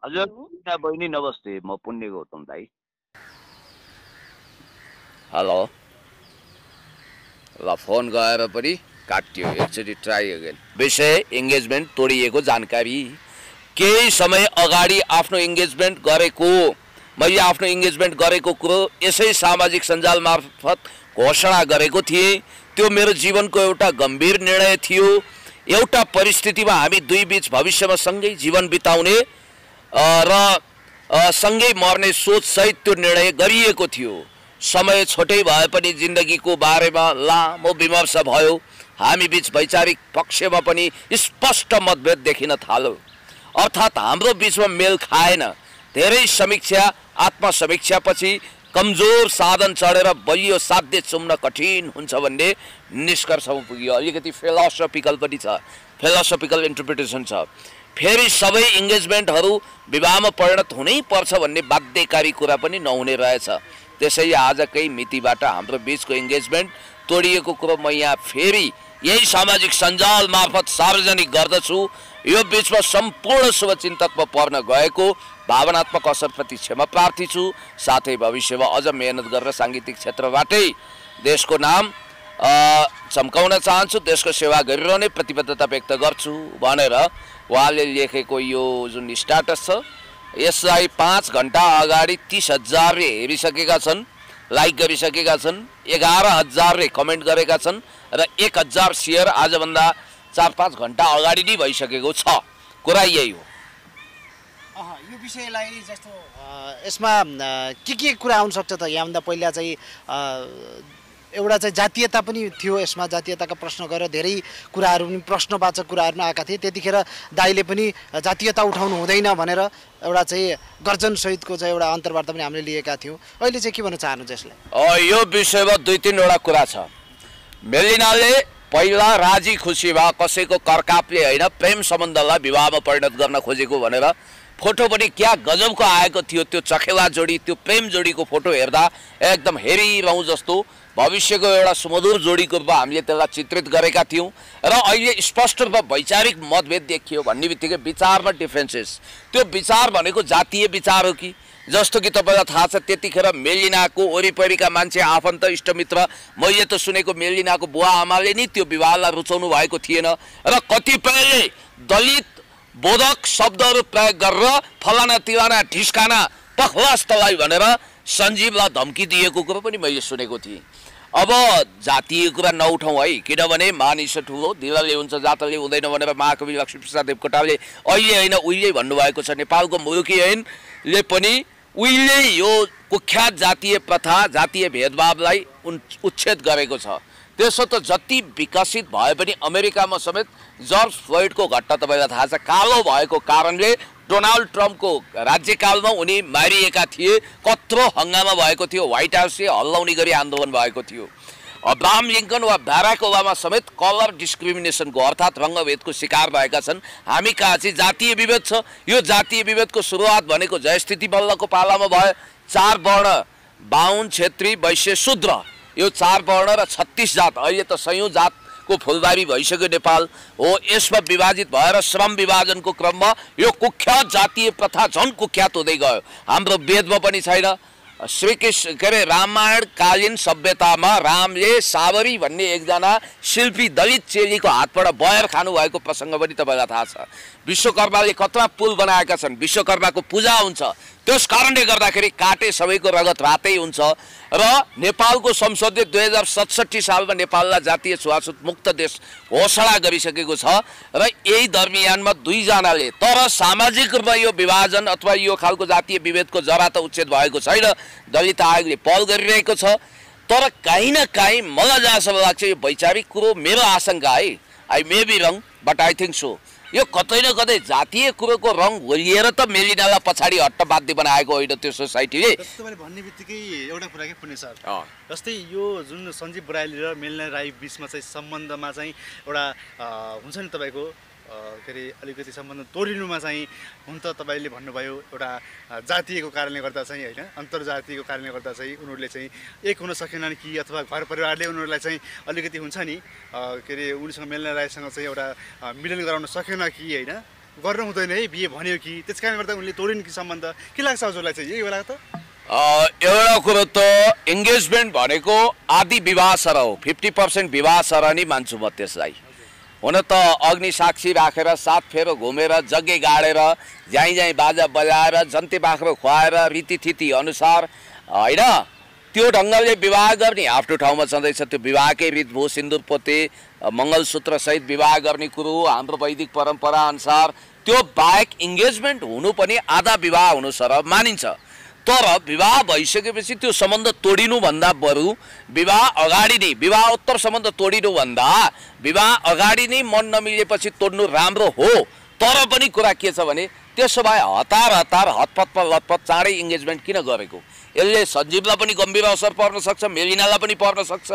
हजुर रीना बहिनी नमस्ते, म पुण्य गौतम दाई। हेलो, ल फोन गएर पनि काट्यो, एकचोटि ट्राई अगेन। विषय इङ्गेजमेन्ट तोडिएको जानकारी। केही समय अगाडि आफ्नो इङ्गेजमेन्ट गरेको, मैले आफ्नो इङ्गेजमेन्ट गरेको कुरो यसै सामाजिक सञ्जाल मार्फत घोषणा गरेको थिएँ। त्यो मेरो जीवनको एउटा गम्भीर निर्णय थियो। एउटा परिस्थितिमा हामी दुई बीच भविष्यमा सँगै जीवन बिताउने र सँगै मर्ने सोचसहित त्यो निर्णय गरिएको थियो। समय छोटै भए पनि जिन्दगीको बारेमा लामो विमर्श भयो। हामी बीच वैचारिक पक्षमा पनि स्पष्ट मतभेद देखिन थाल्यो। अर्थात् हाम्रो बीचमा मेल खाएन। धेरै समीक्षा आत्मसमीक्षापछि कमजोर साधन चढेर बलियो साध्य चुम्न कठिन हुन्छ भन्ने निष्कर्षमा पुग्यो। अलिकति फिलोसोफिकल पनि छ, फिलोसोफिकल इन्टरप्रिटेसन छ। फेरि सबै इङ्गेजमेन्टहरू विवाहमा परिणत हुनै पर्छ भन्ने बाध्यकारी कुरा पनि नहुने रहेछ। त्यसैले आजकै मितिबाट हाम्रो बीचको इङ्गेजमेन्ट तोडिएको कुरो म यहाँ फेरि यही सामाजिक सञ्जाल मार्फत सार्वजनिक गर्दछु। यो बीचमा सम्पूर्ण शुभचिन्तकमा पर्न गएको भावनात्मक असरप्रति क्षमा प्रार्थी छु। साथै भविष्यमा अझ मेहनत गरेर साङ्गीतिक क्षेत्रबाटै देशको नाम चम्काउन चाहन्छु, देशको सेवा गरिरहने प्रतिबद्धता व्यक्त गर्छु भनेर उहाँले लेखेको यो जुन स्ट्याटस छ, यसलाई 5 घण्टा अगाडि 30,000ले हेरिसकेका छन्, लाइक गरिसकेका छन्, 11,000ले कमेन्ट गरेका छन् र 1,000 सेयर आजभन्दा 4-5 घण्टा अगाडि नै भइसकेको छ। कुरा यही हो। यो विषयलाई जस्तो यसमा के कुरा आउन सक्छ त? यहाँभन्दा पहिला चाहिँ एउटा चाहिँ जातीयता पनि थियो, यसमा जातीयताका प्रश्न गरेर धेरै कुराहरू पनि प्रश्नवाचक कुराहरू पनि आएका थिए। त्यतिखेर दाइले पनि जातीयता उठाउनु हुँदैन भनेर एउटा चाहिँ गर्जनसहितको चाहिँ एउटा अन्तर्वार्ता पनि हामीले लिएका थियौँ। अहिले चाहिँ के भन्न चाहनुहुन्छ यसलाई? यो विषयमा 2-3वटा कुरा छ। मेलिनाले पहिला राजी खुसी भए कसैको करकापले होइन, प्रेम सम्बन्धलाई विवाहमा परिणत गर्न खोजेको भनेर फोटो पनि क्या गजबको आएको थियो। त्यो चखेला जोडी, त्यो प्रेम जोडीको फोटो हेर्दा एकदम हेरिरहँ जस्तो भविष्यको एउटा सुमधुर जोडीको रूपमा हामीले त्यसलाई चित्रित गरेका थियौँ। र अहिले स्पष्ट रूपमा वैचारिक मतभेद देखियो भन्ने बित्तिकै विचारमा डिफ्रेन्सेस। त्यो विचार भनेको जातीय विचार हो कि? जस्तो कि तपाईँलाई थाहा छ त्यतिखेर मेलिनाको वरिपरिका मान्छे, आफन्त, इष्टमित्र, मैले त सुनेको मेलिनाको बुवा आमाले नि त्यो विवाहलाई रुचाउनु भएको थिएन र कतिपयले दलित बोधक शब्दहरू प्रयोग गरेर फलाना तिवाना ढिस्काना पखलास तलाई भनेर सञ्जीवलाई धम्की दिएको कुरो पनि मैले सुनेको थिएँ। अब जातीय कुरा नउठाउँ है, किनभने मानिस ठुलो दिलले हुन्छ जातले हुँदैन भनेर महाकवि लक्ष्मीप्रसाद देवकोटाले अहिले होइन उहिले भन्नुभएको छ। नेपालको मुलुकी ऐनले पनि उहिले यो कुख्यात जातीय प्रथा, जातीय भेदभावलाई उच्छेद गरेको छ। त्यसो त जति विकसित भए पनि अमेरिकामा समेत जर्ज फ्लोइडको घटना तपाईँलाई थाहा छ, कालो भएको कारणले डोनाल्ड ट्रम्पको राज्यकालमा उनी मारिएका थिए। कत्रो हङ्गामा भएको थियो, व्हाइट हाउसले हल्लाउने गरी आन्दोलन भएको थियो। अब्राहम लिङ्कन वा ब्याराक ओबामा समेत कलर डिस्क्रिमिनेसनको अर्थात् रङ्गभेदको शिकार भएका छन्। हामी कहाँ चाहिँ जातीय विभेद छ। यो जातीय विभेदको सुरुवात भनेको जयस्थिति मल्लको पालामा भयो। 4 वर्ण, बाहुन, क्षेत्री, वैश्य, शूद्र, यो 4 वर्ण र 36 जात, अहिले त 100औं जातको फुलबारी भइसक्यो नेपाल हो। यसमा विभाजित भएर श्रम विभाजनको क्रममा यो कुख्यात जातीय प्रथा झन् कुख्यात हुँदै गयो। हाम्रो वेदमा पनि छैन। श्रीकृष्ण के अरे रामायणकालीन सभ्यतामा रामले सावरी भन्ने एकजना शिल्पी दलित चेलीको हातबाट बयर खानु भएको प्रसङ्ग पनि तपाईँलाई थाहा छ। विश्वकर्माले कत्रा पुल बनाएका छन्, विश्वकर्माको पूजा हुन्छ। त्यस कारणले गर्दाखेरि काटे सबैको रगत रातै हुन्छ। र नेपालको संसदले 2067 सालमा नेपाललाई जातीय छुवाछुत मुक्त देश घोषणा गरिसकेको छ। र यही दरमियानमा 2 जनाले, तर सामाजिक रूपमा यो विभाजन अथवा यो खालको जातीय विभेदको जरा त उच्छेद भएको छैन। दलित आयोगले पहल गरिरहेको छ। तर काहीँ न काहीँ मलाई जहाँसम्म लाग्छ यो वैचारिक कुरो, मेरो आशंका है, I may be wrong but I think so, यो कतै न कतै जातीय कुरोको रङ होलिएर त मेलिनालाई पछाडि हट्न बाध्य बनाएको होइन त्यो सोसाइटीले। तपाईँले भन्ने बित्तिकै एउटा कुरा के पुण्य सर, जस्तै यो जुन सञ्जीव बराइली र मेलिना राई बिचमा चाहिँ सम्बन्धमा चाहिँ एउटा हुन्छ नि तपाईँको के अरे अलिकति सम्बन्ध तोडिनुमा चाहिँ हुन त तपाईँले भन्नुभयो एउटा जातीयको कारणले गर्दा चाहिँ होइन, अन्तर्जातीयको कारणले गर्दा चाहिँ उनीहरूले चाहिँ एक हुन सकेनन् कि अथवा घर परिवारले उनीहरूलाई चाहिँ अलिकति हुन्छ नि के अरे उनीसँग मेलिना राईसँग चाहिँ एउटा मिलन गराउन सकेन कि होइन, गर्न हुँदैन है बिहे भन्यो कि त्यस कारणले गर्दा उनले तोडिन् कि सम्बन्ध के लाग्छ हजुरलाई चाहिँ यही होला त एउटा कुरो त इङ्गेजमेन्ट भनेको आदि विवाह सरह हो 50% विवाह सरह नै मान्छु म त्यसलाई हुन त अग्नि साक्षी राखेर सात फेरो घुमेर जग्गे गाडेर ज्याइ ज्याइ बाजा बजाएर जन्ते बाख्रो खुवाएर रीतिथिति अनुसार होइन त्यो ढङ्गले विवाह गर्ने आफ्नो ठाउँमा छँदैछ त्यो विवाहकै रीत भयो सिन्दुर पोते मङ्गलसूत्रसहित विवाह गर्ने कुरो हाम्रो वैदिक परम्परा अनुसार त्यो बाहेक इङ्गेजमेन्ट हुनु पनि आधा विवाह हुनु सरह मानिन्छ तर विवाह भइसकेपछि त्यो सम्बन्ध तोडिनुभन्दा बरु विवाह अगाडि नै विवाहोत्तर सम्बन्ध तोडिनुभन्दा विवाह अगाडि नै मन नमिलेपछि तोड्नु राम्रो हो तर पनि कुरा के छ भने त्यसो भए हतार हतपत लतपत चाँडै इङ्गेजमेन्ट किन गरेको यसले सञ्जीवलाई पनि गम्भीर असर पर्न सक्छ मेलिनालाई पनि पर्न सक्छ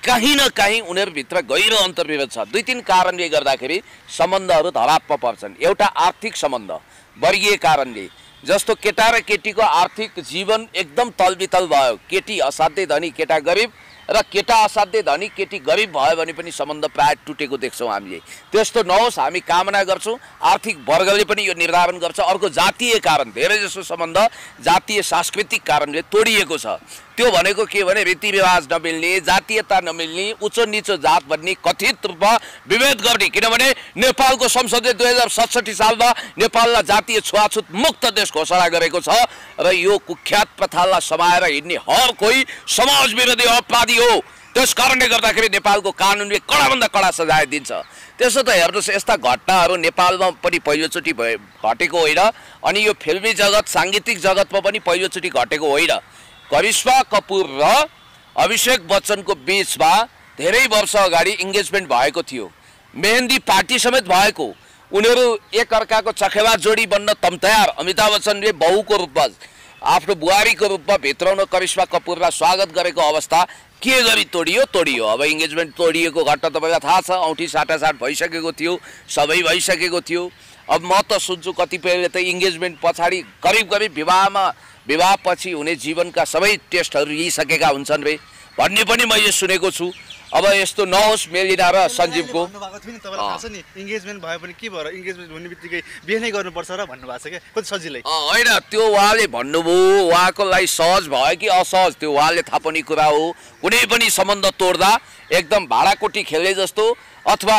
कहीँ न कहीँ उनीहरूभित्र गहिरो अन्तर्विरोध छ 2-3 कारणले गर्दाखेरि सम्बन्धहरू धरापमा पर्छन् एउटा आर्थिक सम्बन्ध वर्गीय कारणले जस्तो केटा र केटीको आर्थिक जीवन एकदम तलबितल भयो केटी असाध्यै धनी केटा गरिब र केटा असाध्यै धनी केटी गरिब भयो भने पनि सम्बन्ध प्राय टुटेको देख्छौँ हामीले त्यस्तो नहोस् हामी कामना गर्छौँ आर्थिक वर्गले पनि यो निर्धारण गर्छ अर्को जातीय कारण धेरै जसो सम्बन्ध जातीय सांस्कृतिक कारणले तोडिएको छ त्यो भनेको के भने रीतिरिवाज नमिल्ने जातीयता नमिल्ने उच्च निचो जात भन्ने कथित रूपमा विभेद गर्ने किनभने नेपालको संसदले 2067 सालमा नेपाललाई जातीय छुवाछुत मुक्त देश घोषणा गरेको छ र यो कुख्यात प्रथालाई समाएर हिँड्ने हर कोही समाज विरोधी अपराधी हो त्यस कारणले गर्दाखेरि नेपालको कानुनले कडाभन्दा कडा सजाय दिन्छ त्यसो त हेर्नुहोस् यस्ता घटनाहरू नेपालमा पनि पहिलोचोटि घटेको होइन अनि यो फिल्मी जगत साङ्गीतिक जगतमा पनि पहिलोचोटि घटेको होइन करिश्मा कपुर र अभिषेक बच्चनको बीचमा धेरै वर्ष अगाडि इङ्गेजमेन्ट भएको थियो मेहन्दी पार्टी समेत भएको उनीहरू एक अर्काको चखेवा जोडी बन्न तम्तयार अमिताभ बच्चनले बहुको रूपमा आफ्नो बुहारीको रूपमा भित्राउन करिश्मा कपुरलाई स्वागत गरेको अवस्था के गरी तोडियो अब इङ्गेजमेन्ट तोडिएको घटना तपाईँलाई थाहा छ औँठी साटासाट भइसकेको थियो सबै भइसकेको थियो अब म त सुन्छु कतिपयले त इङ्गेजमेन्ट पछाडि करिब विवाहपछि हुने जीवनका सबै टेस्टहरू लिइसकेका हुन्छन् रे भन्ने पनि मैले सुनेको छु अब यस्तो नहोस् मेलिना र सञ्जीवको इङ्गेजमेन्ट भयो भने के भयो इङ्गेजमेन्ट हुने बित्तिकै बिहे नै गर्नुपर्छ र भन्नुभएको छ क्या कति सजिलै होइन त्यो उहाँले भन्नुभयो उहाँको लागि सहज भयो कि असहज त्यो उहाँले थाहा पनि कुरा हो कुनै पनि सम्बन्ध तोड्दा एकदम भाडाकोटी खेले जस्तो अथवा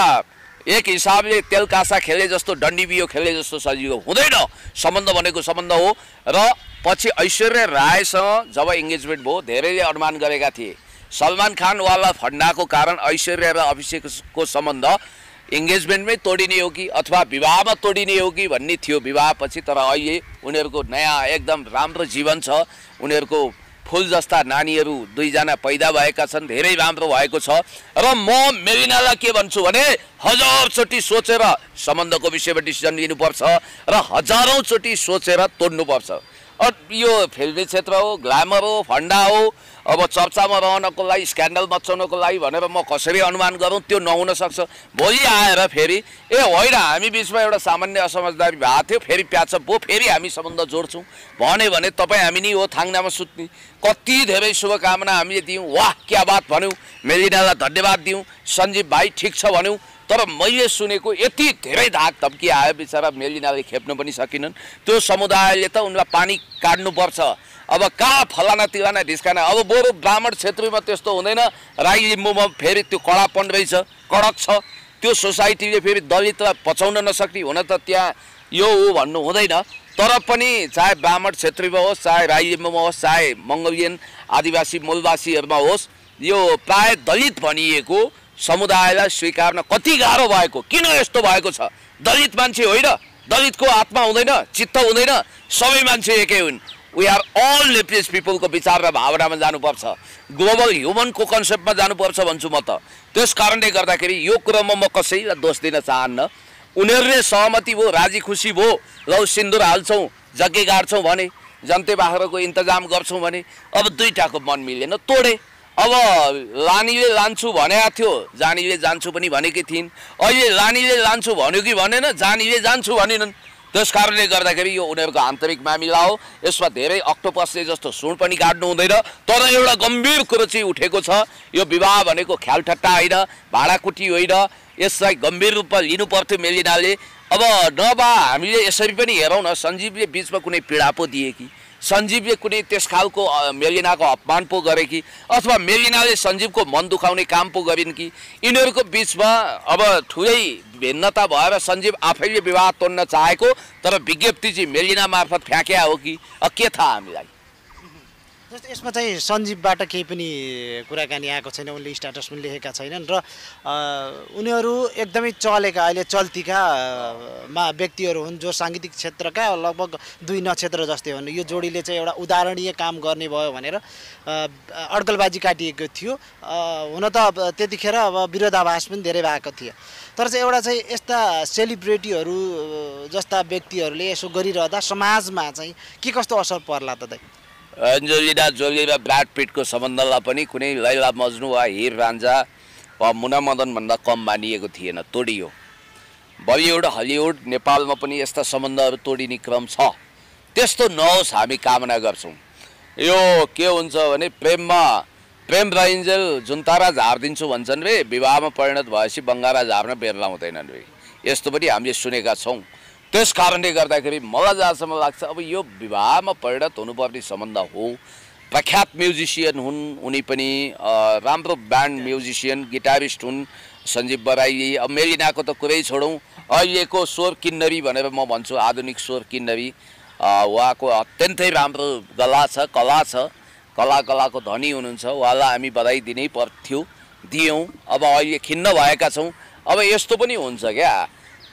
एक हिसाबले तेल कासा खेले जस्तो डन्डी बियो खेले जस्तो सजिलो हुँदैन सम्बन्ध भनेको सम्बन्ध हो र पछि ऐश्वर्या रायसँग जब इङ्गेजमेन्ट भयो धेरैले अनुमान गरेका थिए सलमान खानवाला फन्डाको कारण ऐश्वर्या र अभिषेकको सम्बन्ध इङ्गेजमेन्टमै तोडिने हो कि अथवा विवाहमा तोडिने हो कि भन्ने थियो विवाहपछि तर अहिले उनीहरूको नयाँ एकदम राम्रो जीवन छ उनीहरूको फुल जस्ता नानीहरू 2 जना पैदा भएका छन् धेरै राम्रो भएको छ र म मेलिनालाई के भन्छु भने हजारचोटि सोचेर सम्बन्धको विषयमा डिसिजन लिनुपर्छ र हजारौँचोटि सोचेर तोड्नुपर्छ यो फिल्मी क्षेत्र हो ग्ल्यामर हो फन्डा हो अब चर्चामा रहनको लागि स्क्यान्डल मचाउनको लागि भनेर म कसरी अनुमान गरौँ त्यो नहुन सक्छ भोलि आएर फेरि होइन हामी बिचमा एउटा सामान्य असमझदारी भएको थियो फेरि प्याचअप भयो फेरि हामी सम्बन्ध जोड्छौँ भने तपाईँ हामी नि हो थाङ्नामा सुत्ने कति धेरै शुभकामना हामीले दियौँ वाह क्या बात भन्यौँ मेलिनालाई धन्यवाद दियौँ सञ्जीव भाइ ठिक छ भन्यौँ तर मैले सुनेको यति धेरै धाक धम्की आयो बिचरा मेलिनाले खेप्न पनि सकिनन् त्यो समुदायले त उनलाई पानी काट्नुपर्छ अब कहाँ फलाना तिलाना ढिस्काना अब बरु ब्राह्मण क्षेत्रमा त्यस्तो हुँदैन राई लिम्बूमा फेरि त्यो कडापन रहेछ कडक छ त्यो सोसाइटीले फेरि दलितलाई पचाउन नसक्ने हुन त त्यहाँ यो हो भन्नु हुँदैन तर पनि चाहे ब्राह्मण क्षेत्रमा होस् चाहे राई लिम्बूमा होस् चाहे मङ्गोलियन आदिवासी मूलवासीहरूमा होस् यो प्राय दलित भनिएको समुदायलाई स्वीकार्न कति गाह्रो भएको किन यस्तो भएको छ दलित मान्छे होइन दलितको आत्मा हुँदैन चित्त हुँदैन सबै मान्छे एकै हुन् वी आर अल लेप्लेस पिपलको विचार र भावनामा जानुपर्छ ग्लोबल ह्युमनको कन्सेप्टमा जानुपर्छ भन्छु म त त्यस कारणले गर्दाखेरि यो कुरामा म कसैलाई दोष दिन चाहन्न उनीहरूले सहमति भयो राजी खुसी भयो लौ सिन्दुर हाल्छौँ जग्गे गाड्छौँ भने जन्ते बाख्राको इन्तजाम गर्छौँ भने अब दुईटाको मन मिलेन तोडे अब लानीले लान्छु भनेको थियो जानीले जान्छु पनि भनेकी थिइन् अहिले लानीले लान्छु भन्यो कि भनेन जानीले जान्छु भनेनन् त्यस कारणले गर्दाखेरि यो उनीहरूको आन्तरिक मामिला हो यसमा धेरै अक्टोपसले जस्तो सुन पनि काट्नु हुँदैन तर एउटा गम्भीर कुरो चाहिँ उठेको छ यो विवाह भनेको ख्यालठट्टा होइन भाडाकुटी होइन यसलाई गम्भीर रूपमा लिनु पर्थ्यो मेलिनाले अब नभए हामीले यसरी पनि हेरौँ न, सञ्जीवले बिचमा कुनै पीडा पो दिए कि, सञ्जीवले कुनै त्यस खालको मेलिनाको अपमान पो गरे कि, अथवा मेलिनाले सञ्जीवको मन दुखाउने काम पो गरिन् कि, यिनीहरूको बिचमा अब ठुलै भिन्नता भएर सञ्जीव आफैले विवाह तोड्न चाहेको तर विज्ञप्ति चाहिँ मेलिना मार्फत फ्याँक्या हो कि, के थाहा हामीलाई। जस्तो यसमा चाहिँ सञ्जीवबाट केही पनि कुराकानी आएको छैन, उनले स्ट्याटस पनि लेखेका छैनन् र उनीहरू एकदमै चलेका अहिले चल्तीका व्यक्तिहरू हुन् जो साङ्गीतिक क्षेत्रका लगभग 2 नक्षत्र जस्तै हुन्। यो जोडीले चाहिँ एउटा उदाहरणीय काम गर्ने भयो भनेर अड्कलबाजी काटिएको थियो। हुन त त्यतिखेर अब विरोधाभास पनि धेरै भएको थियो, तर चाहिँ एउटा चाहिँ यस्ता सेलिब्रेटीहरू जस्ता व्यक्तिहरूले यसो गरिरहँदा समाजमा चाहिँ के कस्तो असर पर्ला त दाइ? एन्जेलिना जोली र ब्राड पिटको सम्बन्धलाई पनि कुनै लैला मज्नु वा हिर रान्जा वा मुना मदन भन्दा कम मानिएको थिएन, तोडियो। बलिउड हलिउड नेपालमा पनि यस्ता सम्बन्धहरू तोडिने क्रम छ, त्यस्तो नहोस् हामी कामना गर्छौँ। यो के हुन्छ भने प्रेम रहन्जेल जुन्तारा झारिदिन्छु भन्छन् रे, विवाहमा परिणत भएपछि बङ्गारा झार्न बेर लाउँदैनन् रे, यस्तो पनि हामीले सुनेका छौँ। त्यस कारणले गर्दाखेरि मलाई जहाँसम्म लाग्छ अब यो विवाहमा परिणत हुनुपर्ने सम्बन्ध हो। प्रख्यात म्युजिसियन हुन्, उनी पनि राम्रो ब्यान्ड म्युजिसियन गिटारिस्ट हुन् सञ्जीव बराइली। अब मेलिनाको त कुरै छोडौँ, अहिलेको स्वर किन्नरी भनेर म भन्छु, आधुनिक स्वर किन्नरी, उहाँको अत्यन्तै राम्रो कलाको धनी हुनुहुन्छ, उहाँलाई हामी बधाई दिनै पर्थ्यो, दियौँ। अब अहिले खिन्न भएका छौँ। अब यस्तो पनि हुन्छ क्या,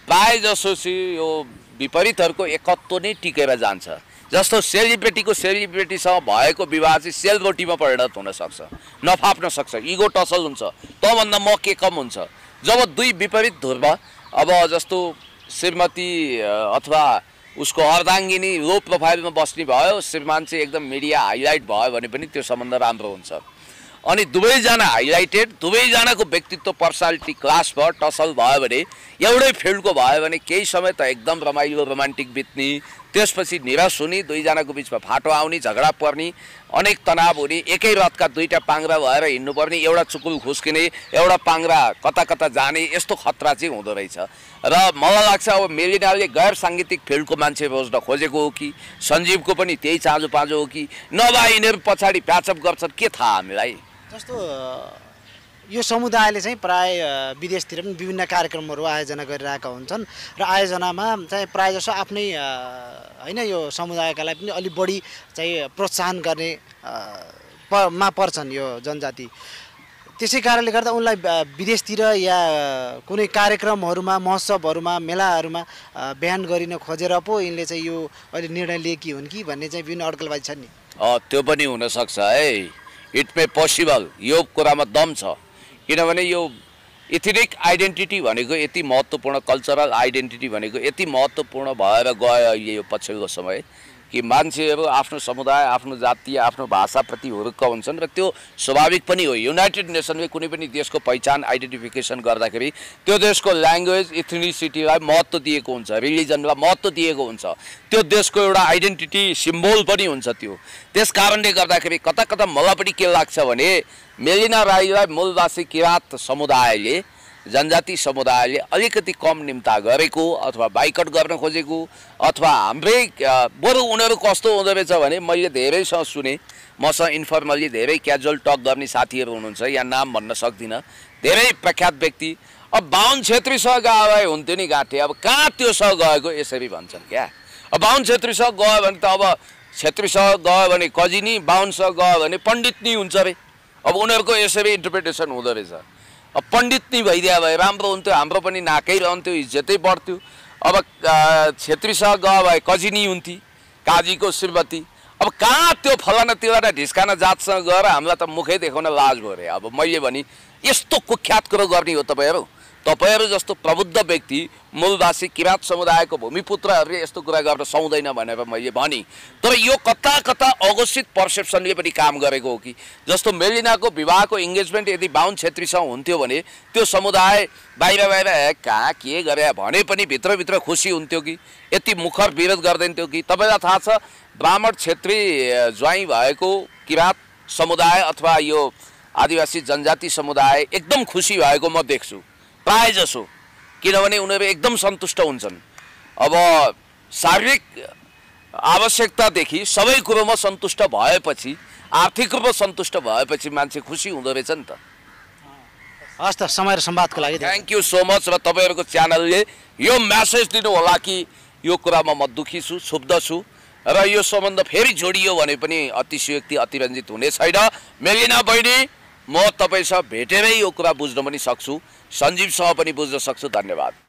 प्राय जसो चाहिँ यो विपरीतहरूको एकत्व नै टिकेर जान्छ। जस्तो सेलिब्रेटीसँग भएको विवाह चाहिँ सेलरोटीमा परिणत हुन सक्छ, नफाप्न सक्छ, इगो टसल हुन्छ, तँभन्दा म के कम हुन्छ। जब 2 विपरीत ध्रुव, अब जस्तो श्रीमती अथवा उसको अर्धाङ्गिनी लो प्रोफाइलमा बस्ने भयो, श्रीमान चाहिँ एकदम मिडिया हाइलाइट भयो भने पनि त्यो सम्बन्ध राम्रो हुन्छ। अनि दुवैजना हाइलाइटेड, दुवैजनाको व्यक्तित्व पर्सनालिटी क्लास भयो, टसल भयो भने, एउटै फिल्डको भयो भने केही समय त एकदम रमाइलो रोमान्टिक बित्ने, त्यसपछि निराश हुने, दुईजनाको बिचमा फाटो आउने, झगडा पर्ने, अनेक तनाव हुने, एकै रथका 2टा पाङ्ग्रा भएर हिँड्नुपर्ने, एउटा चुकुल खुस्किने, एउटा पाङ्ग्रा कता कता जाने, यस्तो खतरा चाहिँ हुँदो रहेछ। र मलाई लाग्छ अब मेलिनाले गैर साङ्गीतिक फिल्डको मान्छे रोज्न खोजेको हो कि सञ्जीवको पनि त्यही चाँजो पाँजो हो कि, नभए यिनीहरू पछाडि प्याचअप गर्छन्, के थाहा हामीलाई। जस्तो यो समुदायले चाहिँ प्राय विदेशतिर पनि विभिन्न कार्यक्रमहरू आयोजना गरिरहेका हुन्छन् र आयोजनामा चाहिँ प्रायःजसो आफ्नै होइन यो समुदायका लागि पनि अलि बढी चाहिँ प्रोत्साहन गर्ने मा पर्छन् यो जनजाति। त्यसै कारणले गर्दा उनलाई विदेशतिर या कुनै कार्यक्रमहरूमा, महोत्सवहरूमा, मेलाहरूमा बिहान गरिन खोजेर पो यिनले चाहिँ यो अहिले निर्णय लिएकी हुन् कि भन्ने चाहिँ विभिन्न अड्कलबाजी छन् नि। त्यो पनि हुनसक्छ है, इट मे पोसिबल, यो कुरामा दम छ। किनभने यो इथनिक आइडेन्टिटी भनेको यति महत्त्वपूर्ण, कल्चरल आइडेन्टिटी भनेको यति महत्त्वपूर्ण भएर गयो अहिले यो पछिल्लो समय कि मान्छेहरू आफ्नो समुदाय, आफ्नो जातीय, आफ्नो भाषाप्रति हुरुक्क हुन्छन् र त्यो स्वाभाविक पनि हो। युनाइटेड नेसनले कुनै पनि देशको पहिचान आइडेन्टिफिकेसन गर्दाखेरि त्यो देशको ल्याङ्ग्वेज, इथनिसिटीलाई महत्त्व दिएको हुन्छ, रिलिजनलाई महत्त्व दिएको हुन्छ, त्यो देशको एउटा आइडेन्टिटी सिम्बोल पनि हुन्छ त्यो। त्यस कारणले गर्दाखेरि कता कता मलाई पनि के लाग्छ भने मेलिना राईलाई मूलवासी किराँत समुदायले, जनजाति समुदायले अलिकति कम निम्ता गरेको अथवा बाइकट गर्न खोजेको, अथवा हाम्रै बरु उनीहरू कस्तो हुँदो रहेछ भने मैले धेरैसँग सुने, मसँग इन्फर्मली धेरै क्याजुअल टक गर्ने साथीहरू हुनुहुन्छ, यहाँ नाम भन्न सक्दिनँ, धेरै प्रख्यात व्यक्ति। अब बाहुन छेत्रीसँग गयो भए हुन्थ्यो नि गाँठे, अब कहाँ त्योसँग गएको यसरी भन्छन् क्या। अब बाहुन छेत्रीसँग गयो भने त अब छेत्रीसँग गयो भने कजिनी, बाहुनसँग गयो भने पण्डितनी हुन्छ अरे। अब उनीहरूको यसरी इन्टरप्रिटेसन हुँदो रहेछ। अब पण्डितनी भइदिया भए राम्रो हुन्थ्यो, हाम्रो पनि नाकै रहन्थ्यो, इज्जतै बढ्थ्यो। अब छेत्रीसँग गयो भए कजिनी हुन्थी, काजीको श्रीमती। अब कहाँ त्यो फलाना तिलाना ढिस्काना जातसँग गएर हामीलाई त मुखै देखाउन लाज भयो अरे। अब मैले भने यस्तो कुख्यात कुरो गर्ने हो तपाईहरू जस्तो प्रबुद्ध व्यक्ति, मूलवासी किराँत समुदायको भूमिपुत्रहरूले यस्तो कुरा गर्न सक्दैन भनेर मैले भने। तर यो कता कता अघोषित पर्सेप्सनले पनि काम गरेको हो कि जस्तो मेलिनाको विवाहको इङ्गेजमेन्ट यदि बाहुन छेत्रीसँग हुन्थ्यो भने त्यो समुदाय बाहिर कहाँ के गरे भने पनि भित्रभित्र खुसी हुन्थ्यो कि, यति मुखर विरोध गर्दैन थियो कि। तपाईँलाई थाहा छ ब्राह्मण छेत्री ज्वाइँ भएको किराँत समुदाय अथवा यो आदिवासी जनजाति समुदाय एकदम खुसी भएको म देख्छु प्राय जसो। किनभने उनीहरू एकदम सन्तुष्ट हुन्छन्। अब शारीरिक आवश्यकतादेखि सबै कुरोमा सन्तुष्ट भएपछि, आर्थिक रूपमा सन्तुष्ट भएपछि मान्छे खुसी हुँदो रहेछ नि त। हस् त, समय र संवादको लागि थ्याङ्क यू सो मच। र तपाईँहरूको च्यानलले यो म्यासेज दिनु होला कि यो कुरामा म दुःखी छु, क्षुब्ध छु र यो सम्बन्ध फेरि जोडियो भने पनि अतिशयोक्ति, अतिरञ्जित हुने छैन। मेलिना बहिनी, म तपाईँसँग भेटेरै यो कुरा बुझ्न पनि सक्छु, सञ्जीवसँग पनि बुझ्न सक्छु। धन्यवाद।